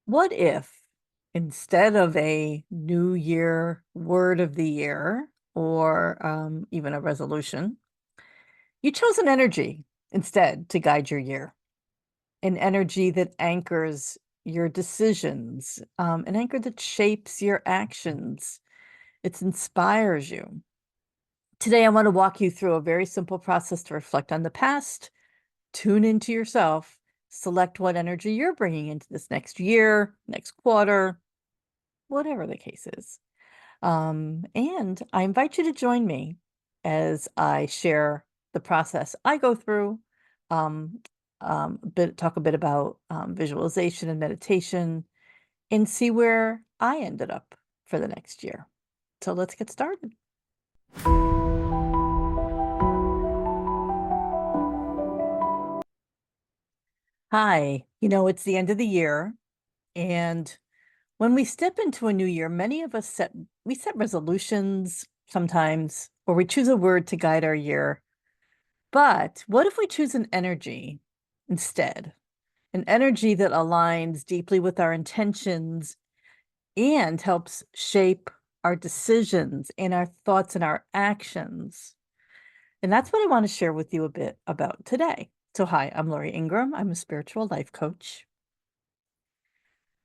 What if instead of a New Year word of the year or even a resolution, you chose an energy instead to guide your year? An energy that anchors your decisions, an anchor that shapes your actions. It inspires you. Today, I want to walk you through a very simple process to reflect on the past, tune into yourself, select what energy you're bringing into this next year, next quarter, whatever the case is. And I invite you to join me as I share the process I go through, um, talk a bit about visualization and meditation, and see where I ended up for the next year. So let's get started. Hi, it's the end of the year, and when we step into a new year, many of us set resolutions sometimes, or we choose a word to guide our year. But what if we choose an energy instead? An energy that aligns deeply with our intentions and helps shape our decisions and our thoughts and our actions. And that's what I want to share with you a bit about today. So, hi, I'm Lori Ingram. I'm a spiritual life coach.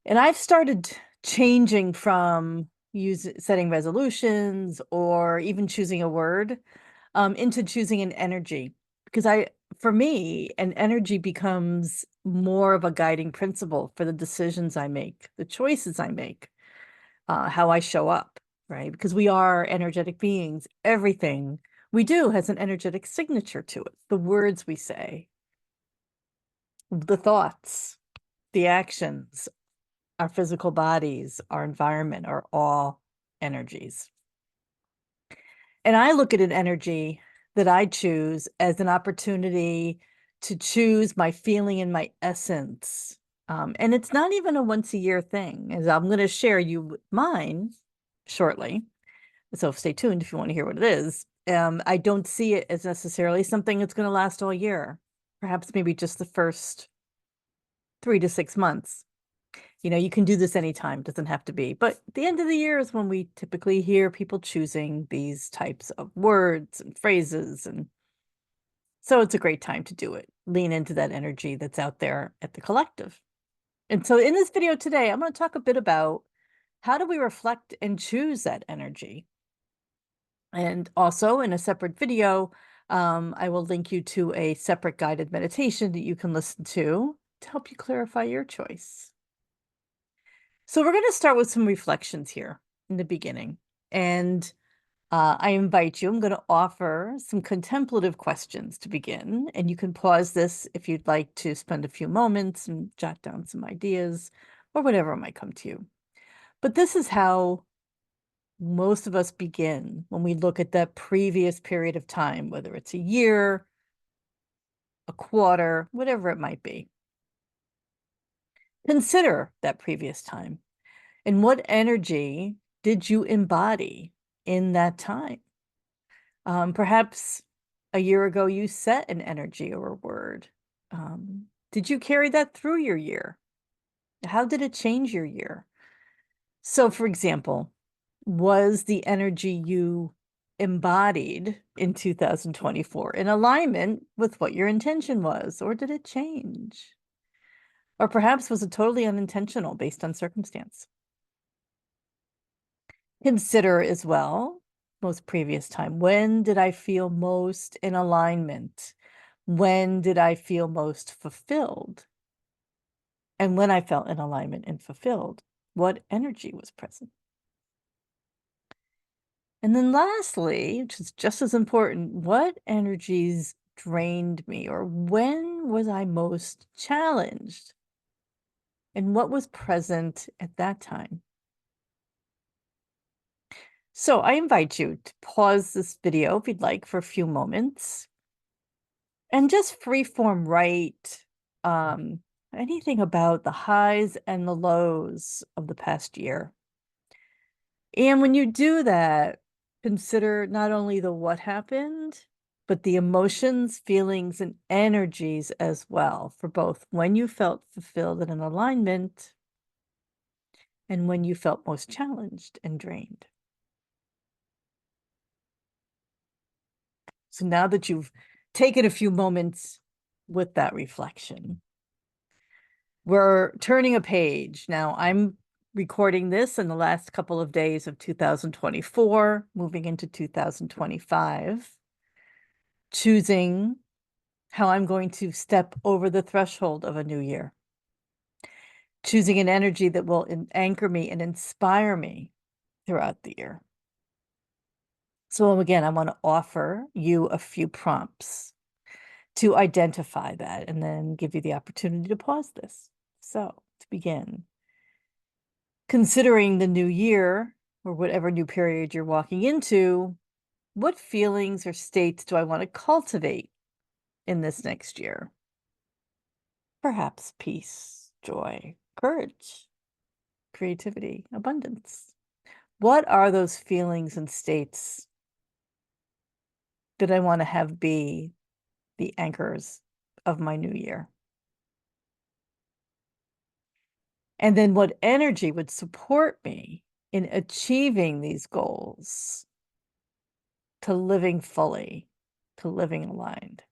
And I've started changing from setting resolutions or even choosing a word into choosing an energy because for me, an energy becomes more of a guiding principle for the decisions I make, the choices I make, how I show up, right? Because we are energetic beings. Everything we do has an energetic signature to it. The words we say, the thoughts, the actions, our physical bodies, our environment are all energies. And I look at an energy that I choose as an opportunity to choose my feeling and my essence. And it's not even a once a year thing, as I'm going to share you mine shortly. So stay tuned if you want to hear what it is. I don't see it as necessarily something that's going to last all year, perhaps maybe just the first 3 to 6 months. You can do this anytime, doesn't have to be. But the end of the year is when we typically hear people choosing these types of words and phrases. And so it's a great time to do it. Lean into that energy that's out there at the collective. And so in this video today, I'm going to talk a bit about how do we reflect and choose that energy. And also in a separate video, I will link you to a separate guided meditation that you can listen to help you clarify your choice. So we're going to start with some reflections here in the beginning. And I invite you, I'm going to offer some contemplative questions to begin. And you can pause this if you'd like to spend a few moments and jot down some ideas or whatever might come to you. But this is how most of us begin when we look at that previous period of time, whether it's a year, a quarter, whatever it might be. Consider that previous time. And what energy did you embody in that time? Perhaps a year ago you set an energy or a word. Did you carry that through your year? How did it change your year? So, for example, was the energy you embodied in 2024 in alignment with what your intention was, or did it change? Or perhaps was it totally unintentional based on circumstance? Consider as well, most previous time, when did I feel most in alignment? When did I feel most fulfilled? And when I felt in alignment and fulfilled, what energy was present? And then lastly, which is just as important, what energies drained me, or when was I most challenged? And what was present at that time? So I invite you to pause this video if you'd like for a few moments and just freeform write anything about the highs and the lows of the past year. And when you do that, consider not only the what happened, but the emotions, feelings, and energies as well for both when you felt fulfilled and in alignment and when you felt most challenged and drained. So now that you've taken a few moments with that reflection, we're turning a page. Now, I'm recording this in the last couple of days of 2024, moving into 2025, choosing how I'm going to step over the threshold of a new year, choosing an energy that will anchor me and inspire me throughout the year. So again, I want to offer you a few prompts to identify that and then give you the opportunity to pause this. So to begin, considering the new year or whatever new period you're walking into, what feelings or states do I want to cultivate in this next year? Perhaps peace, joy, courage, creativity, abundance. What are those feelings and states that I want to have be the anchors of my new year? And then what energy would support me in achieving these goals, to living fully, to living aligned?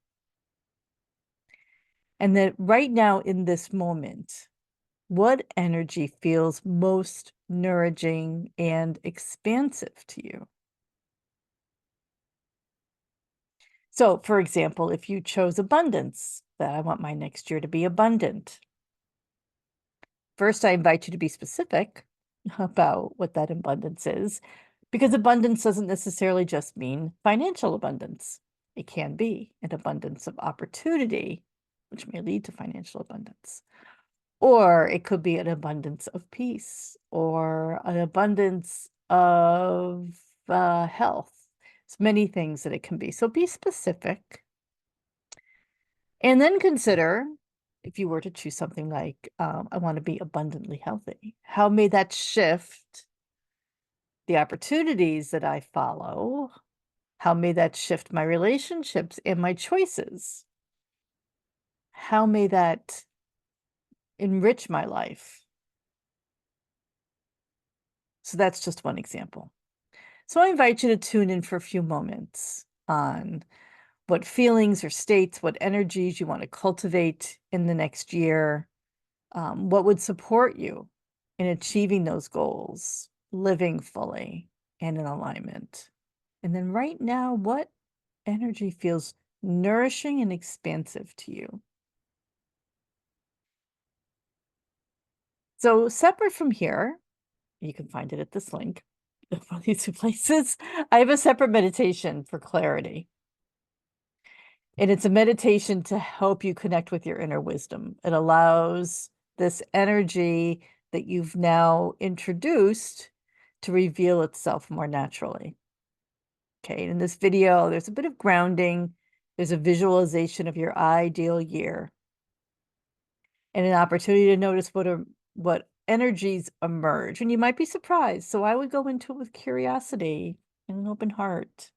And then right now in this moment, what energy feels most nourishing and expansive to you? So, for example, if you chose abundance, that I want my next year to be abundant. First, I invite you to be specific about what that abundance is, because abundance doesn't necessarily just mean financial abundance. It can be an abundance of opportunity, which may lead to financial abundance. Or it could be an abundance of peace or an abundance of health. There's many things that it can be. So be specific. And then consider, if you were to choose something like, I want to be abundantly healthy, how may that shift the opportunities that I follow? How may that shift my relationships and my choices? How may that enrich my life? So that's just one example. So I invite you to tune in for a few moments on what feelings or states, what energies you want to cultivate in the next year, what would support you in achieving those goals, living fully and in alignment. And then right now, what energy feels nourishing and expansive to you? So separate from here, you can find it at this link, one of these two places. I have a separate meditation for clarity. And it's a meditation to help you connect with your inner wisdom. It allows this energy that you've now introduced to reveal itself more naturally. Okay, in this video, there's a bit of grounding. There's a visualization of your ideal year and an opportunity to notice what energies emerge. And you might be surprised. So I would go into it with curiosity and an open heart,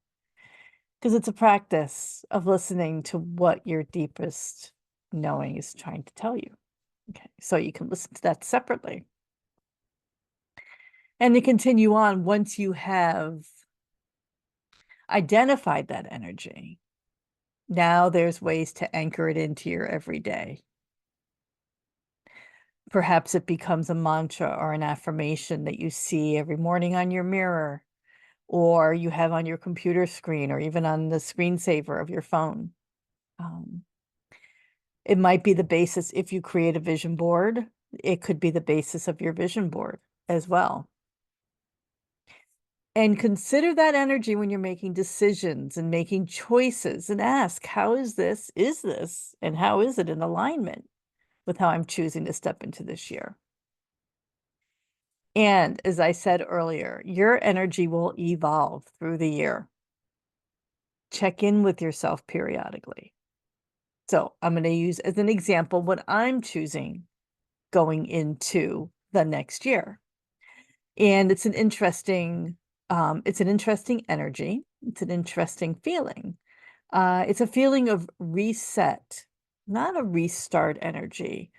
because it's a practice of listening to what your deepest knowing is trying to tell you. Okay, so you can listen to that separately. And to continue on, once you have identified that energy, now there's ways to anchor it into your everyday. Perhaps it becomes a mantra or an affirmation that you see every morning on your mirror, or you have on your computer screen, or even on the screensaver of your phone. It might be the basis if you create a vision board. It could be the basis of your vision board as well. And consider that energy when you're making decisions and making choices, and ask, how is this, and how is it in alignment with how I'm choosing to step into this year? And as I said earlier, your energy will evolve through the year. Check in with yourself periodically. So I'm going to use as an example what I'm choosing going into the next year. And it's an interesting energy. It's an interesting feeling. It's a feeling of reset, not a restart energy,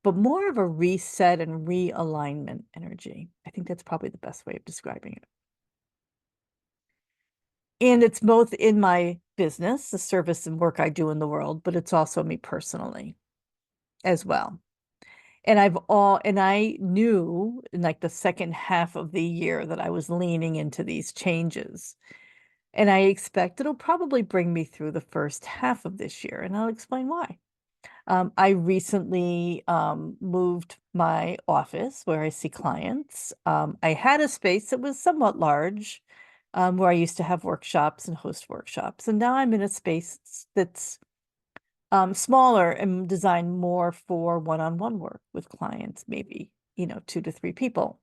but more of a reset and realignment energy. I think that's probably the best way of describing it. And it's both in my business, the service and work I do in the world, but it's also me personally as well. And I knew in like the second half of the year that I was leaning into these changes. And I expect it'll probably bring me through the first half of this year, and I'll explain why. I recently moved my office where I see clients. I had a space that was somewhat large, where I used to have workshops and host workshops, and now I'm in a space that's smaller and designed more for one-on-one work with clients, maybe, 2 to 3 people.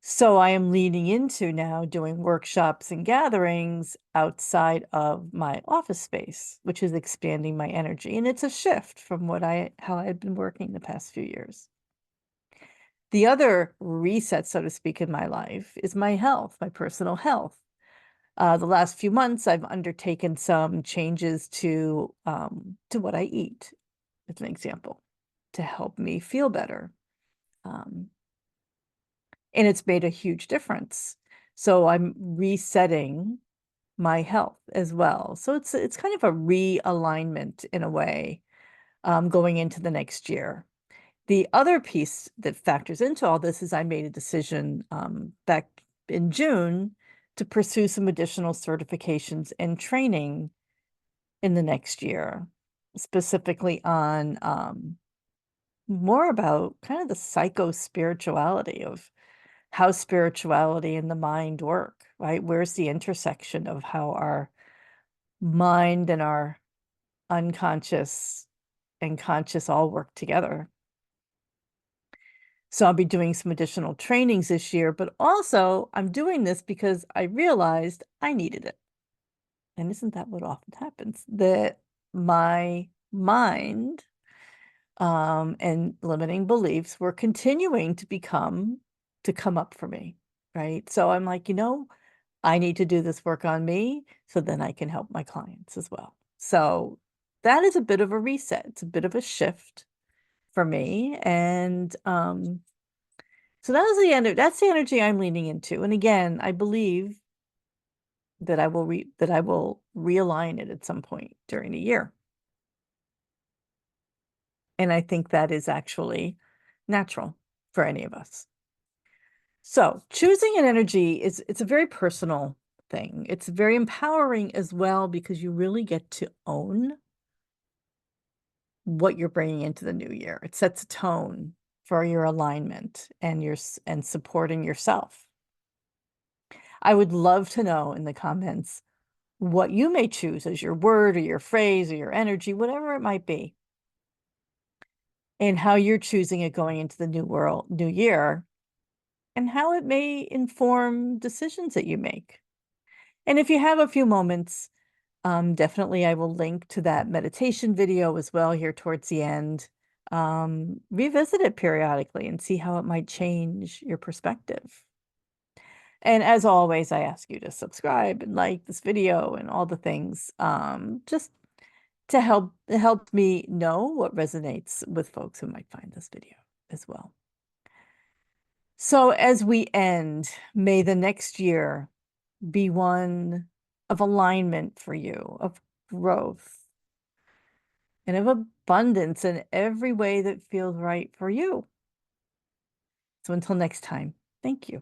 So I am leaning into now doing workshops and gatherings outside of my office space, which is expanding my energy. And it's a shift from how I've been working the past few years. The other reset, so to speak, in my life is my health, my personal health. The last few months, I've undertaken some changes to what I eat, as an example, to help me feel better. And it's made a huge difference. So I'm resetting my health as well. So it's kind of a realignment in a way, going into the next year. The other piece that factors into all this is I made a decision back in June to pursue some additional certifications and training in the next year, specifically on more about kind of the psycho-spirituality of how spirituality and the mind work, right? Where's the intersection of how our mind and our unconscious and conscious all work together? So I'll be doing some additional trainings this year, but also I'm doing this because I realized I needed it. And isn't that what often happens? That my mind and limiting beliefs were continuing to come up for me, right? So I'm like, I need to do this work on me so then I can help my clients as well. So that is a bit of a reset. It's a bit of a shift for me. And so that's the energy I'm leaning into. And again, I believe that I will realign it at some point during the year. And I think that is actually natural for any of us. So choosing an energy it's a very personal thing. It's very empowering as well because you really get to own what you're bringing into the new year. It sets a tone for your alignment and and supporting yourself. I would love to know in the comments what you may choose as your word or your phrase or your energy, whatever it might be, and how you're choosing it going into the new year, and how it may inform decisions that you make. And if you have a few moments, definitely I will link to that meditation video as well here towards the end. Revisit it periodically and see how it might change your perspective. And as always, I ask you to subscribe and like this video and all the things, just to help me know what resonates with folks who might find this video as well. So as we end, may the next year be one of alignment for you, of growth, and of abundance in every way that feels right for you. So until next time, thank you.